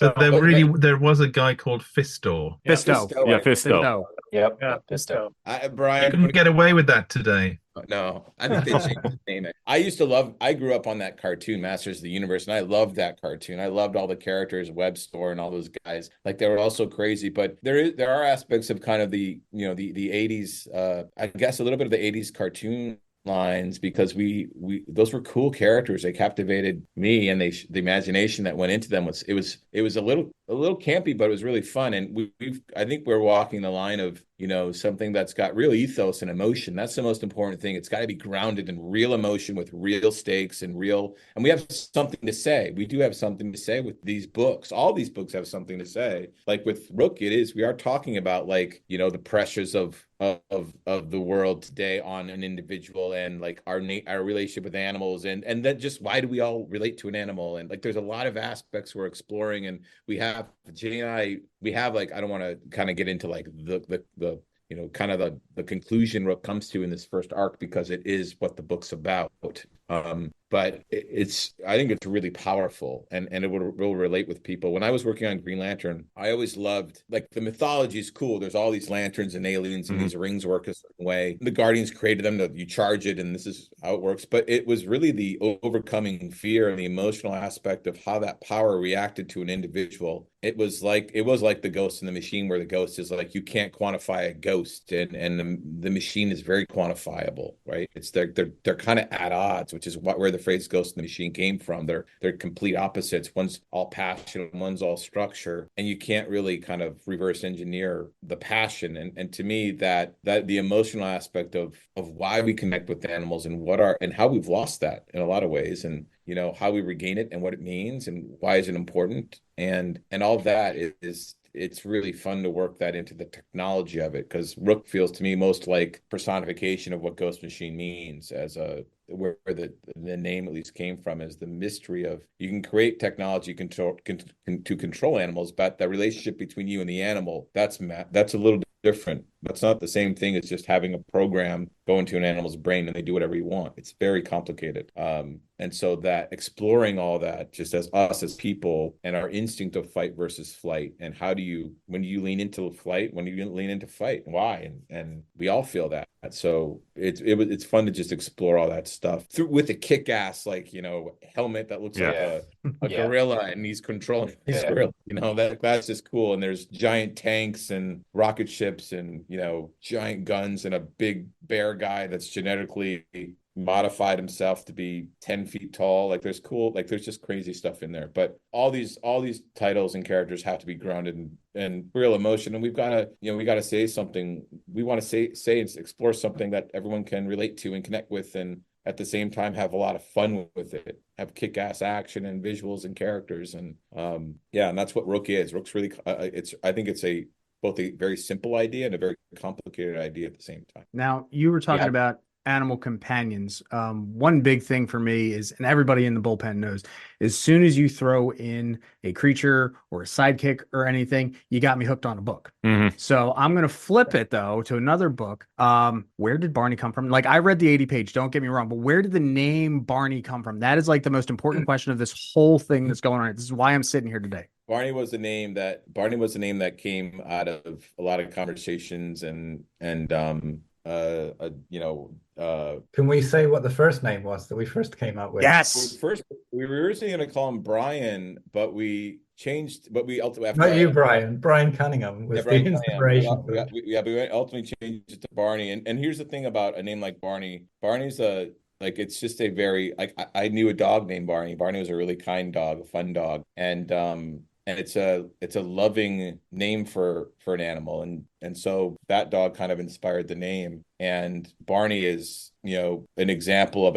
So there was a guy called Fistor. Fisto. Yeah, Fisto. Yep. Yeah, Fisto. You Brian, couldn't get away with that today. no, I think they changed the name. I grew up on that cartoon, Masters of the Universe, and I loved that cartoon. I loved all the characters, Webster and all those guys. Like, they were all so crazy. But there are aspects of kind of the 80s, I guess a little bit of the 80s cartoon lines, because we those were cool characters. They captivated me, and the imagination that went into them was a little campy, but it was really fun. And I think we're walking the line of, something that's got real ethos and emotion. That's the most important thing. It's got to be grounded in real emotion with real stakes and we have something to say. We do have something to say with these books. All these books have something to say. Like with Rook, we are talking about, like, the pressures of the world today on an individual, and like our relationship with animals, and then just why do we all relate to an animal, and like there's a lot of aspects we're exploring. And Jenny and I have, like, I don't want to kind of get into like the kind of the conclusion Rook comes to in this first arc, because it is what the book's about. But I think it's really powerful, and it will relate with people. When I was working on Green Lantern, I always loved, like, the mythology is cool. There's all these lanterns and aliens, and these rings work a certain way. The Guardians created them, you charge it, and this is how it works. But it was really the overcoming fear and the emotional aspect of how that power reacted to an individual. It was like the Ghost in the Machine, where the ghost is like, you can't quantify a ghost, and the machine is very quantifiable, right? It's they're kind of at odds, which is where the phrase Ghost in the Machine came from. They're complete opposites. One's all passion, one's all structure, and you can't really kind of reverse engineer the passion. And to me, that the emotional aspect of why we connect with animals, and how we've lost that in a lot of ways, and how we regain it, and what it means, and why is it important, and all of that it's really fun to work that into the technology of it, because Rook feels to me most like personification of what Ghost Machine means, where the name at least came from, is the mystery of, you can create technology to control animals, but the relationship between you and the animal, that's a little different. That's not the same thing as just having a program go into an animal's brain and they do whatever you want. It's very complicated. And so that exploring all that, just as us as people, and our instinct of fight versus flight, and when do you lean into flight, when do you lean into fight, and why? And we all feel that. So it's fun to just explore all that stuff with a kick-ass, like, helmet that looks like a gorilla, and he's controlling his gorilla. That's just cool. And there's giant tanks and rocket ships, and giant guns, and a big bear guy that's genetically modified himself to be 10 feet tall. Like, there's just crazy stuff in there. But all these titles and characters have to be grounded in real emotion, and we got to say something. We want to say and explore something that everyone can relate to and connect with, and at the same time have a lot of fun with it, have kick-ass action and visuals and characters. And and that's what Rook is. Rook's really I think it's both a very simple idea and a very complicated idea at the same time. Now, you were talking about animal companions. One big thing for me is, and everybody in the bullpen knows, as soon as you throw in a creature or a sidekick or anything, you got me hooked on a book. So I'm going to flip it, though, to another book. Where did Barney come from? Like, I read the 80 page, don't get me wrong, but where did the name Barney come from? That is like the most important question of this whole thing that's going on. This is why I'm sitting here today. Barney was the name that came out of a lot of conversations, and can we say what the first name was that we first came up with? Yes. We were originally going to call him Brian, but we changed. But we ultimately, not you, Brian. Brian Cunningham was the inspiration. We ultimately changed it to Barney. And here's the thing about a name like Barney. Barney's it's just a very, like, I knew a dog named Barney. Barney was a really kind dog, a fun dog, and and it's a loving name for an animal, and so that dog kind of inspired the name. And Barney is, an example of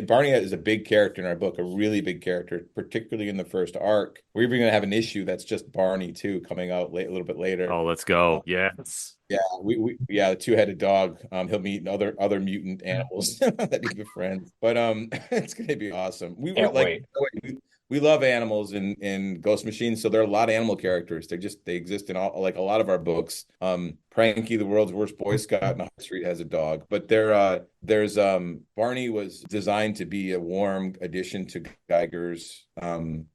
Barney is a big character in our book, a really big character, particularly in the first arc. We're even going to have an issue that's just Barney too, coming out a little bit later. Oh, let's go. Yes. Yeah, the two-headed dog. He'll meet other mutant animals that he befriends. But it's gonna be awesome. Can't wait. We love animals in Ghost Machine, so there are a lot of animal characters. They exist in all, like a lot of our books. Pranky, the world's worst Boy Scout in High Street, has a dog. But there's Barney was designed to be a warm addition to Geiger's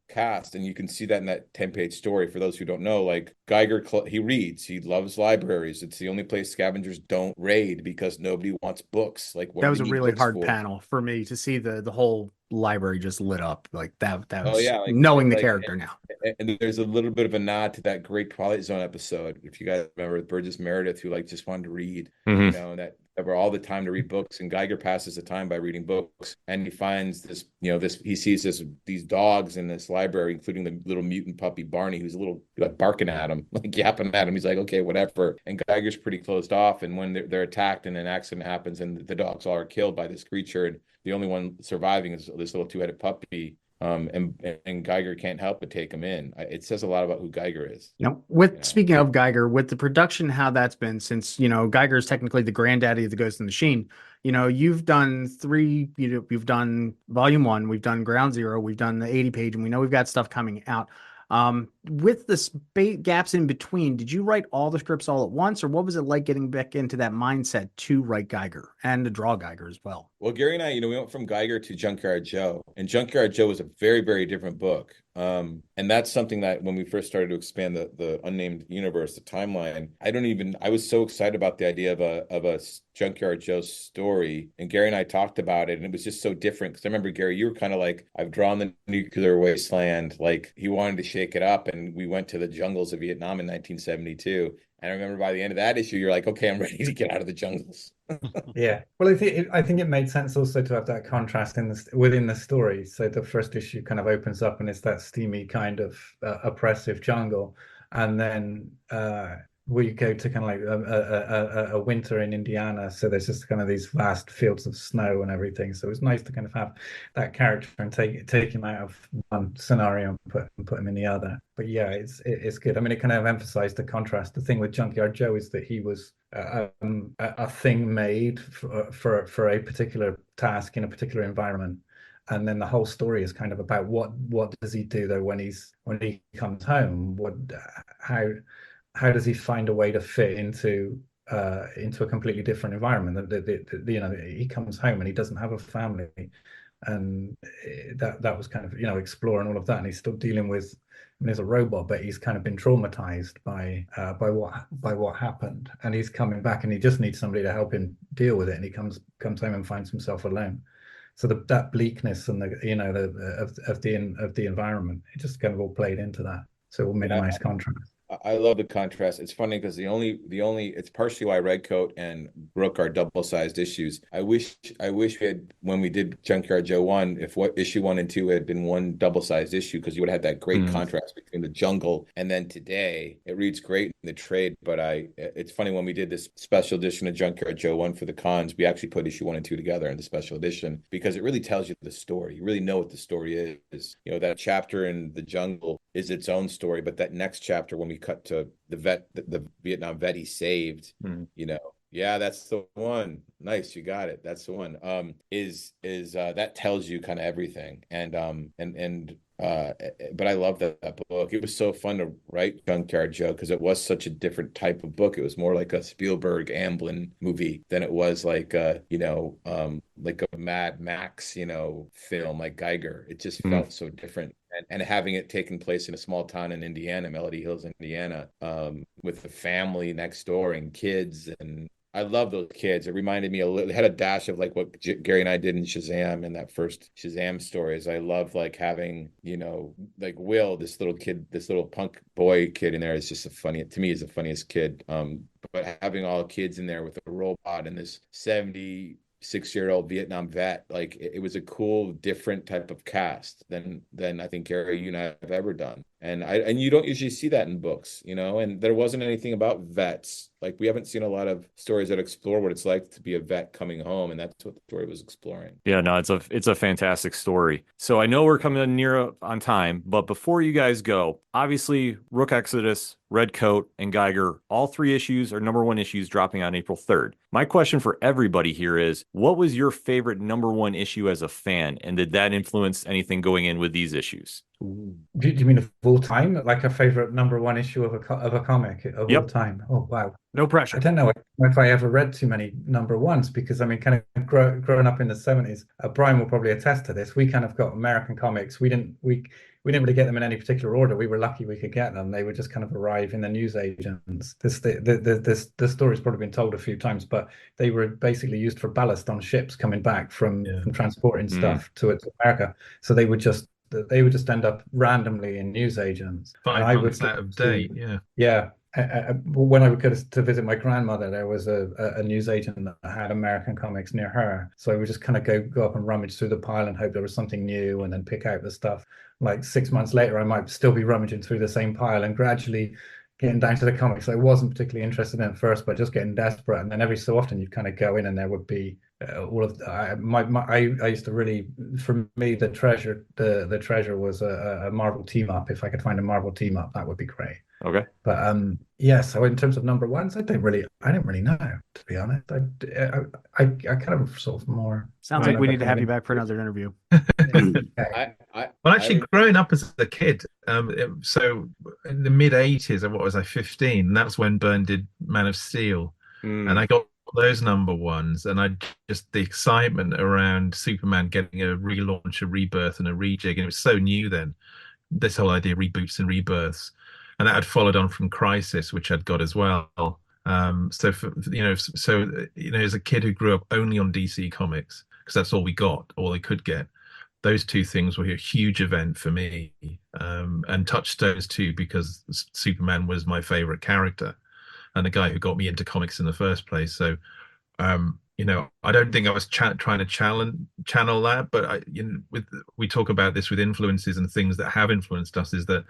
cast, and you can see that in that 10-page story. For those who don't know, like Geiger, he reads, he loves libraries. It's the only place scavengers don't raid because nobody wants books. Like, that was a really hard panel for me to see the whole library just lit up like that. That was knowing the character now. And there's a little bit of a nod to that great Twilight Zone episode, if you guys remember, Burgess Meredith, who just wanted to read, and that were all the time to read books, and Geiger passes the time by reading books, and he finds this, he sees these dogs in this library, including the little mutant puppy Barney, who's a little barking at him, like yapping at him. He's like, okay, whatever. And Geiger's pretty closed off, and when they're attacked and an accident happens and the dogs all are killed by this creature, and the only one surviving is this little two-headed puppy. And Geiger can't help but take him in. It says a lot about who Geiger is. Speaking of Geiger, with the production, how that's been, since Geiger is technically the granddaddy of the Ghost in the Machine. You've done three. We've done Volume 1, we've done Ground Zero, we've done the 80-page, and we know we've got stuff coming out. With the gaps in between, did you write all the scripts all at once, or what was it like getting back into that mindset to write Geiger and to draw Geiger as well? Well, Gary and I, we went from Geiger to Junkyard Joe, and Junkyard Joe was a very, very different book. And that's something that when we first started to expand the unnamed universe, the timeline, I was so excited about the idea of a Junkyard Joe story. And Gary and I talked about it, and it was just so different. Because I remember, Gary, you were kind of like, I've drawn the nuclear wasteland. Like, he wanted to shake it up, and we went to the jungles of Vietnam in 1972. And I remember by the end of that issue, you're like, okay, I'm ready to get out of the jungles. Yeah. Well, I think it made sense also to have that contrast within the story. So the first issue kind of opens up and it's that steamy kind of oppressive jungle. And then we go to kind of like a winter in Indiana. So there's just kind of these vast fields of snow and everything. So it was nice to kind of have that character and take him out of one scenario and put him in the other. But yeah, it's good. I mean, it kind of emphasized the contrast. The thing with Junkyard Joe is that he was a thing made for a particular task in a particular environment. And then the whole story is kind of about what does he do though when he comes home? How does he find a way to fit into a completely different environment? He comes home and he doesn't have a family, and that was kind of exploring all of that. And he's still dealing with. I mean, he's a robot, but he's kind of been traumatized by what happened, and he's coming back, and he just needs somebody to help him deal with it. And he comes home and finds himself alone. So that bleakness and the environment, it just kind of all played into that. So it all made a nice contrast. I love the contrast. It's funny because the only it's partially why Redcoat and Rook are double-sized issues. I wish we had, when we did Junkyard Joe 1, if issue 1 and 2 had been one double-sized issue, because you would have had that great contrast between the jungle and then today. It reads great in the trade, but it's funny, when we did this special edition of Junkyard Joe 1 for the cons, we actually put issue 1 and 2 together in the special edition because it really tells you the story. You really know what the story is. That chapter in the jungle is its own story, but that next chapter, when we cut to the Vietnam vet he saved, yeah, that's the one. Nice, you got it. That's the one. That tells you kind of everything. But I love that book. It was so fun to write Junkyard Joe because it was such a different type of book. It was more like a Spielberg Amblin movie than it was like a Mad Max, film like Geiger. It just felt so different. And having it taking place in a small town in Indiana, Melody Hills, Indiana, with the family next door and kids, and I love those kids. It reminded me it had a dash of like what Gary and I did in Shazam in that first Shazam stories. I love like having, like Will, this little kid, this little punk boy kid in there is just to me is the funniest kid. But having all kids in there with a robot and this 76-year-old Vietnam vet, like it was a cool, different type of cast than I think Gary, you and I have ever done. And you don't usually see that in books, you know, and there wasn't anything about vets. Like we haven't seen a lot of stories that explore what it's like to be a vet coming home, and that's what the story was exploring. Yeah, no, it's a fantastic story. So I know we're coming near on time, but before you guys go, obviously Rook Exodus, Redcoat, and Geiger, all 3 issues are #1 issues dropping on April 3rd. My question for everybody here is, what was your favorite #1 issue as a fan, and did that influence anything going in with these issues? Do you mean of all time? Like a favorite #1 issue of a comic of all time? Oh wow. No pressure. I don't know if I ever read too many #1s because I mean, kind of growing up in the 70s, Brian will probably attest to this. We kind of got American comics. We didn't really get them in any particular order. We were lucky we could get them. They would just kind of arrive in the newsagents. This story's probably been told a few times, but they were basically used for ballast on ships coming back from transporting stuff to America. So they would just end up randomly in newsagents. 5 months out of date. Yeah. When I would go to visit my grandmother, there was a newsagent that had American comics near her. So I would just kind of go up and rummage through the pile and hope there was something new and then pick out the stuff. Like 6 months later, I might still be rummaging through the same pile and gradually getting down to the comics I wasn't particularly interested in at first, but just getting desperate. And then every so often you'd kind of go in and there would be all of I used to really, for me, the treasure was a Marvel team up. If I could find a Marvel team up, that would be great. Okay. But yeah, so in terms of #1s, I didn't really know, to be honest. I kind of sort of more. Sounds like we need to have you back for another interview. Well, actually, growing up as a kid, so in the mid 80s, what was I, 15? And that's when Byrne did Man of Steel, and I got those #1s, and I just the excitement around Superman getting a relaunch, a rebirth, and a rejig, and it was so new then. This whole idea of reboots and rebirths, and that had followed on from Crisis, which I'd got as well. So as a kid who grew up only on DC Comics, because that's all we got, all they could get, those 2 things were a huge event for me, and touchstones too, because Superman was my favorite character and the guy who got me into comics in the first place. So, I don't think I was trying to channel that, but we talk about this with influences and things that have influenced us, is that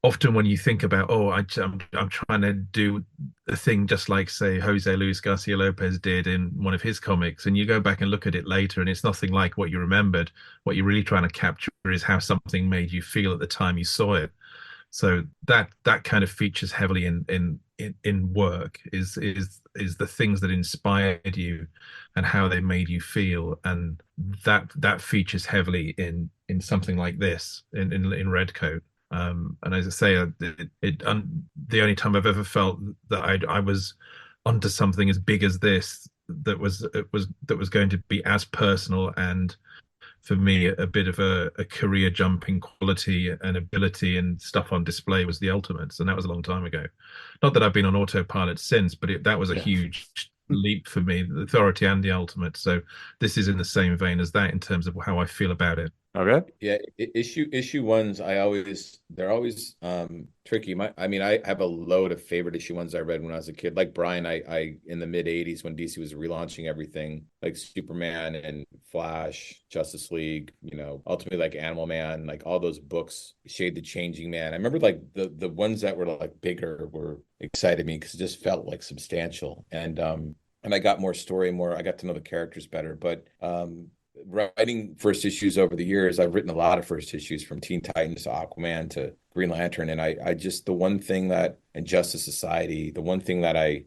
often when you think about, I'm trying to do a thing just like, say, Jose Luis Garcia Lopez did in one of his comics, and you go back and look at it later and it's nothing like what you remembered. What you're really trying to capture is how something made you feel at the time you saw it. So that kind of features heavily in work, is the things that inspired you and how they made you feel, and that features heavily in something like this in Redcoat. And as I say, the only time I've ever felt that I was onto something as big as this, that was going to be as personal and, for me, a bit of a career jumping quality and ability and stuff on display, was the Ultimates, and that was a long time ago. Not that I've been on autopilot since, but that was a huge leap for me, the Authority and the Ultimate. So this is in the same vein as that in terms of how I feel about it. Okay. Yeah, issue ones, they're always tricky. I have a load of favorite issue ones I read when I was a kid. Like Brian, I in the mid 80s when DC was relaunching everything, like Superman and Flash, Justice League, ultimately like Animal Man, like all those books, Shade the Changing Man. I remember like the ones that were like bigger were excited me because it just felt like substantial. And I got more story, I got to know the characters better. But writing first issues over the years, I've written a lot of first issues, from Teen Titans to Aquaman to Green Lantern, and I just, the one thing that, and Justice Society, the one thing that I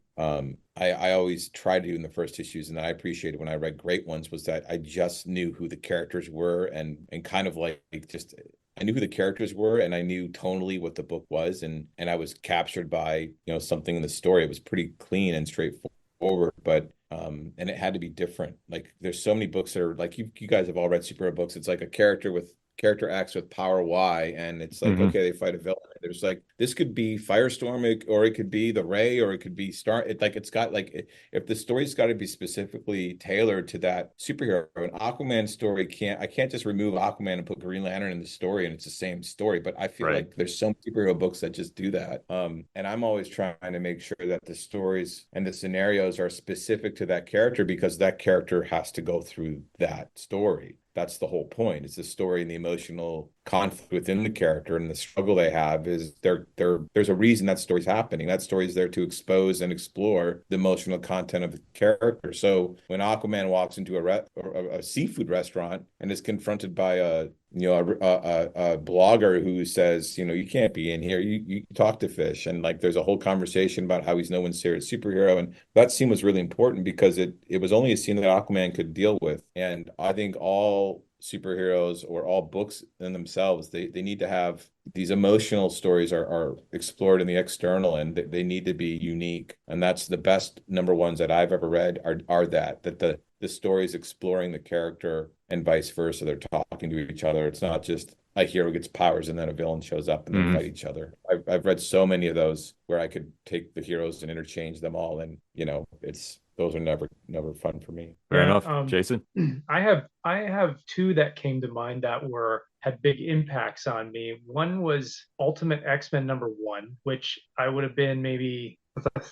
always try to do in the first issues, and that I appreciated when I read great ones, was that I just knew who the characters were, and kind of like just, I knew who the characters were, and I knew tonally what the book was, and I was captured by something in the story. It was pretty clean and straightforward, but and it had to be different. Like there's so many books that are like, you guys have all read superhero books. It's like a character acts with power Y, and it's like, okay, they fight a villain, There's like, this could be Firestorm, or it could be the Ray, or it could be Star. It's got like, if the story's got to be specifically tailored to that superhero, an Aquaman story I can't just remove Aquaman and put Green Lantern in the story and it's the same story. But I feel like there's some superhero books that just do that. And I'm always trying to make sure that the stories and the scenarios are specific to that character, because that character has to go through that story. That's the whole point. It's the story and the emotional conflict within the character, and the struggle they have is there's a reason that story's happening. That story is there to expose and explore the emotional content of the character. So when Aquaman walks into a seafood restaurant and is confronted by a blogger who says, you can't be in here, you talk to fish, and like there's a whole conversation about how he's no one's favorite superhero, and that scene was really important because it was only a scene that Aquaman could deal with. And I think all superheroes, or all books in themselves, they need to have these emotional stories are explored in the external, and they need to be unique. And that's the best number ones that I've ever read are that the stories exploring the character and vice versa. They're talking to each other. It's not just a hero gets powers and then a villain shows up and they fight each other. I've read so many of those where I could take the heroes and interchange them all, and those are never fun for me. Fair enough. Jason? I have two that came to mind that had big impacts on me. One was Ultimate X-Men #1, which I would have been maybe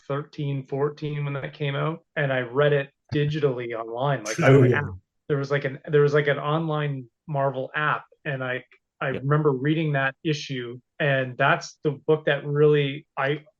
13, 14 when that came out, and I read it digitally online. Like there was like an online Marvel app, and I remember reading that issue, and that's the book that really,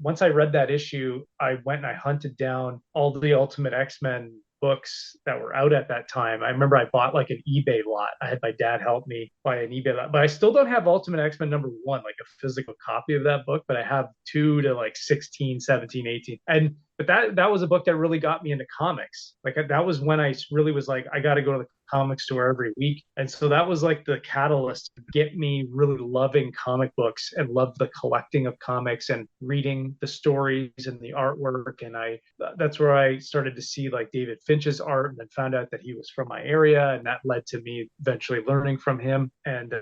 once I read that issue, I went and I hunted down all the Ultimate X-Men books that were out at that time. I remember I bought like an eBay lot. I had my dad help me buy an eBay lot, but I still don't have Ultimate X-Men #1, like a physical copy of that book, but I have 2 to like 16, 17, 18. But that was a book that really got me into comics. Like that was when I really was like, I got to go to the comic store every week. And so that was like the catalyst to get me really loving comic books and love the collecting of comics and reading the stories and the artwork. And that's where I started to see like David Finch's art, and then found out that he was from my area. And that led to me eventually learning from him. And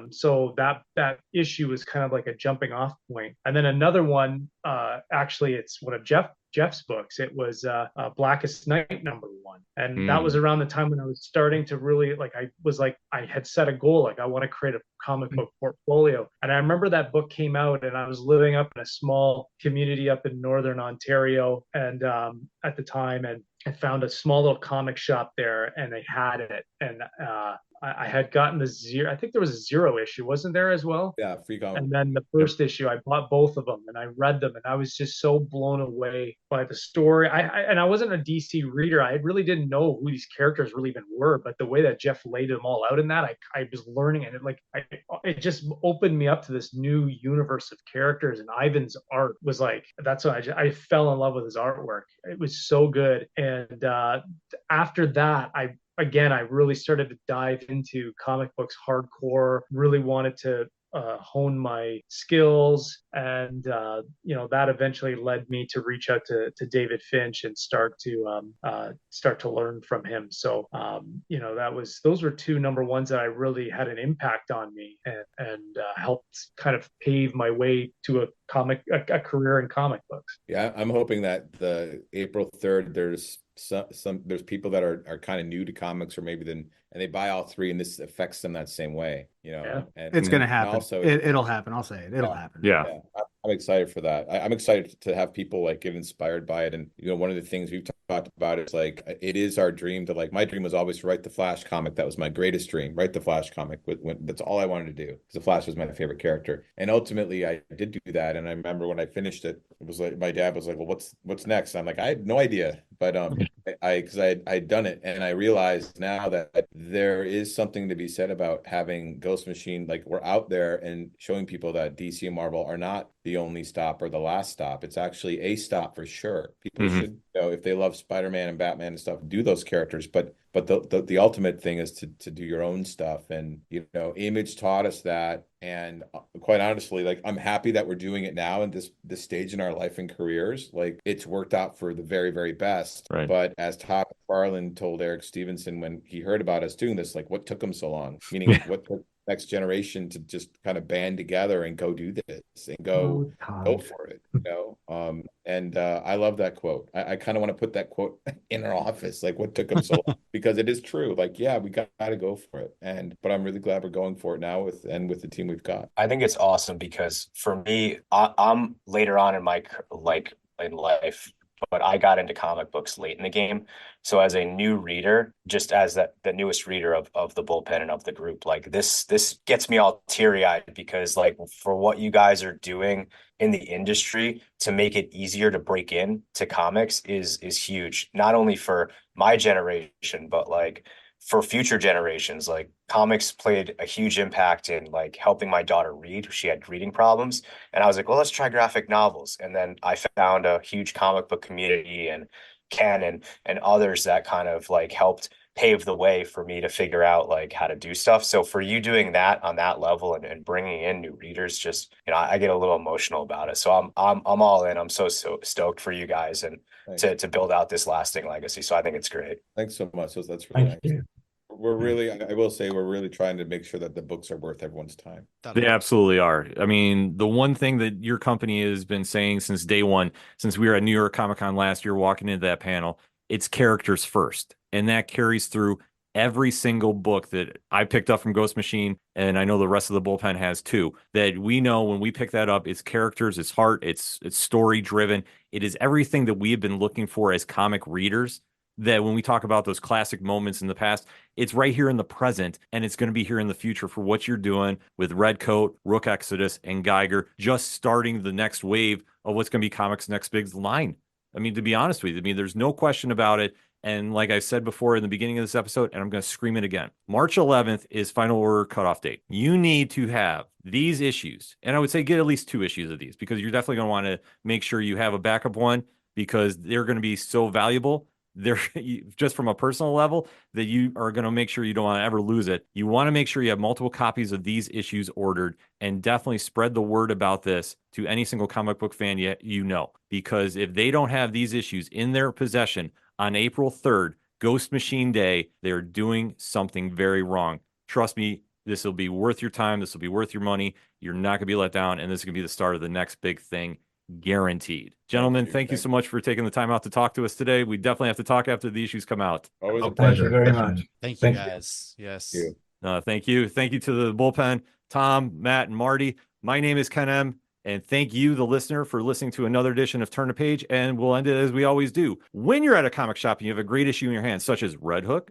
so that issue was kind of like a jumping off point. And then another one, actually, it's one of Geoff's books. It was Blackest Night #1, and that was around the time when I was starting to really I had set a goal, like I want to create a comic book portfolio. And I remember that book came out, and I was living up in a small community up in northern Ontario, and at the time, and I found a small little comic shop there, and they had it, and I had gotten the zero. I think there was a 0 issue, wasn't there, as well? Yeah, free comic. And then the first issue, I bought both of them, and I read them, and I was just so blown away by the story. I wasn't a DC reader. I really didn't know who these characters really even were, but the way that Geoff laid them all out in that, I was learning, and it just opened me up to this new universe of characters. And Ivan's art was like, that's when I fell in love with his artwork. It was so good. And after that, I really started to dive into comic books hardcore, really wanted to hone my skills, and that eventually led me to reach out to David Finch and start to learn from him. So those were 2 #1s that I really had an impact on me, and helped kind of pave my way to a career in comic books. Yeah, I'm hoping that the April 3rd there's there's people that are kind of new to comics, or maybe and they buy all 3, and this affects them that same way. Yeah. And it's going to happen. Also, it'll happen. I'll say it. It'll happen. Yeah. I'm excited for that. I'm excited to have people like get inspired by it. And one of the things we've talked about is like, it is our dream to my dream was always to write the Flash comic. That was my greatest dream. Write the Flash comic. That's all I wanted to do, because the Flash was my favorite character. And ultimately, I did do that. And I remember when I finished it, it was like my dad was like, "Well, what's next?" I'm like, I had no idea, but because I'd done it, and I realized now that there is something to be said about having Ghost Machine. Like, we're out there and showing people that DC and Marvel are not the only stop or the last stop. It's actually a stop for sure. People should, if they love Spider-Man and Batman and stuff, do those characters. But the ultimate thing is to do your own stuff. And Image taught us that. And quite honestly, like, I'm happy that we're doing it now in this stage in our life and careers. Like, it's worked out for the very, very best. Right. But as Todd McFarlane told Eric Stevenson when he heard about us doing this, like, what took him so long? Meaning, what took next generation to just kind of band together and go do this and go for it, and I love that quote. I kind of want to put that quote in our office, like what took them so long, because it is true. Like, yeah, we got to go for it, but I'm really glad we're going for it now with the team we've got. I think it's awesome because for me, I'm later on in my in life, but I got into comic books late in the game. So as a new reader, just as the newest reader of the bullpen and of the group, like this gets me all teary-eyed, because like for what you guys are doing in the industry to make it easier to break in to comics is huge, not only for my generation, but like for future generations. Like comics played a huge impact in like helping my daughter read. She had reading problems, and I was like, well, let's try graphic novels. And then I found a huge comic book community and Ken and others that kind of like helped pave the way for me to figure out like how to do stuff. So for you doing that on that level and bringing in new readers, just, I get a little emotional about it. So I'm all in. I'm so stoked for you guys and to build out this lasting legacy. So I think it's great. Thanks so much. So that's really nice. You. We're really, I will say, we're really trying to make sure that the books are worth everyone's time. They absolutely are. I mean, the one thing that your company has been saying since day one, since we were at New York Comic Con last year, walking into that panel, it's characters first. And that carries through every single book that I picked up from Ghost Machine, and I know the rest of the bullpen has too, that we know when we pick that up, it's characters, it's heart, it's story driven. It is everything that we have been looking for as comic readers, that when we talk about those classic moments in the past, it's right here in the present, and it's going to be here in the future for what you're doing with Redcoat, Rook Exodus, and Geiger, just starting the next wave of what's going to be comics' next big line. I mean, to be honest with you, I mean, there's no question about it. And like I said before in the beginning of this episode, and I'm going to scream it again, March 11th is final order cutoff date. You need to have these issues. And I would say get at least 2 issues of these, because you're definitely going to want to make sure you have a backup one, because they're going to be so valuable. They're just from a personal level that you are going to make sure you don't want to ever lose it. You want to make sure you have multiple copies of these issues ordered, and definitely spread the word about this to any single comic book fan you know, because if they don't have these issues in their possession on April 3rd, Ghost Machine Day, they're doing something very wrong. Trust me, this will be worth your time. This will be worth your money. You're not going to be let down, and this is going to be the start of the next big thing. Guaranteed. Gentlemen, thank you so much for taking the time out to talk to us today. We definitely have to talk after the issues come out. Always a Thank you pleasure. very much. Thank you, guys. Yes. Thank you. Thank you to the bullpen, Tom, Matt, and Marty. My name is Ken M. And thank you, the listener, for listening to another edition of Turn a Page. And we'll end it as we always do. When you're at a comic shop and you have a great issue in your hands, such as Redcoat,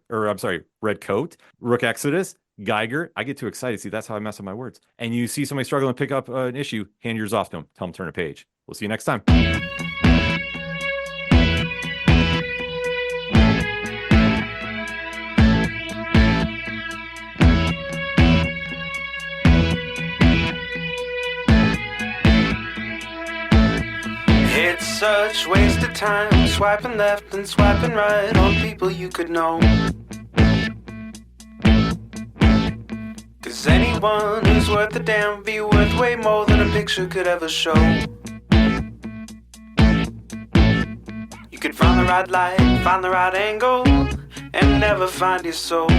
Rook Exodus, Geiger. I get too excited. See, that's how I mess up my words. And you see somebody struggling to pick up an issue, hand yours off to them. Tell them turn a page. We'll see you next time. It's such waste of time, swiping left and swiping right on people you could know. 'Cause anyone who's worth a damn be worth way more than a picture could ever show. You could find the right light, find the right angle, and never find your soul.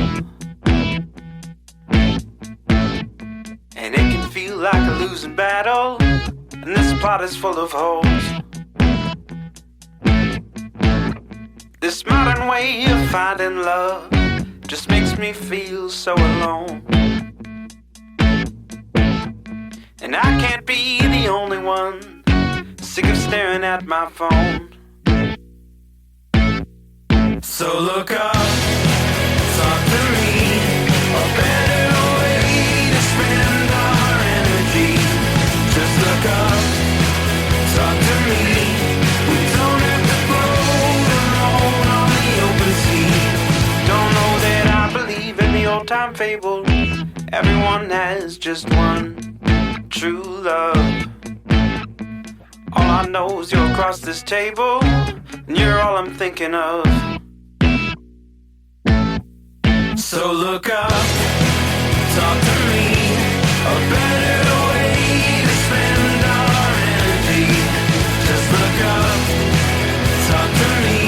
And it can feel like a losing battle, and this plot is full of holes. This modern way of finding love just makes me feel so alone. And I can't be the only one sick of staring at my phone. So look up, talk to me, a better way to spend our energy. Just look up, talk to me. We don't have to float alone on the open sea. Don't know that I believe in the old time fable. Everyone has just one true love. All I know is you're across this table, and you're all I'm thinking of. So look up, talk to me, a better way to spend our energy. Just look up, talk to me.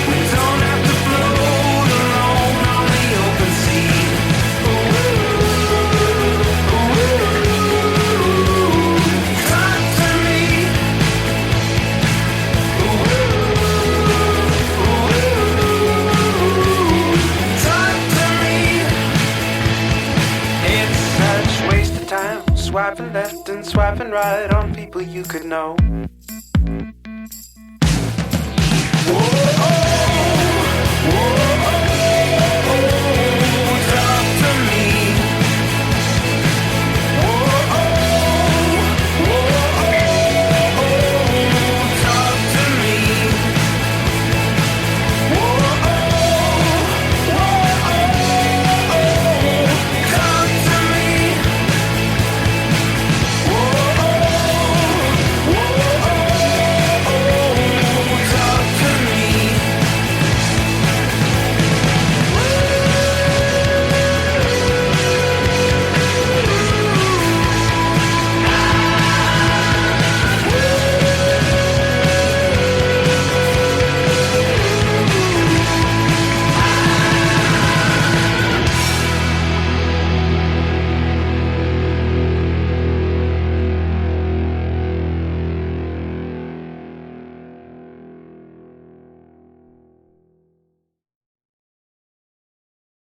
We don't have to float alone on the open sea. Ooh. swiping left and swiping right on people you could know. Whoa, oh, whoa.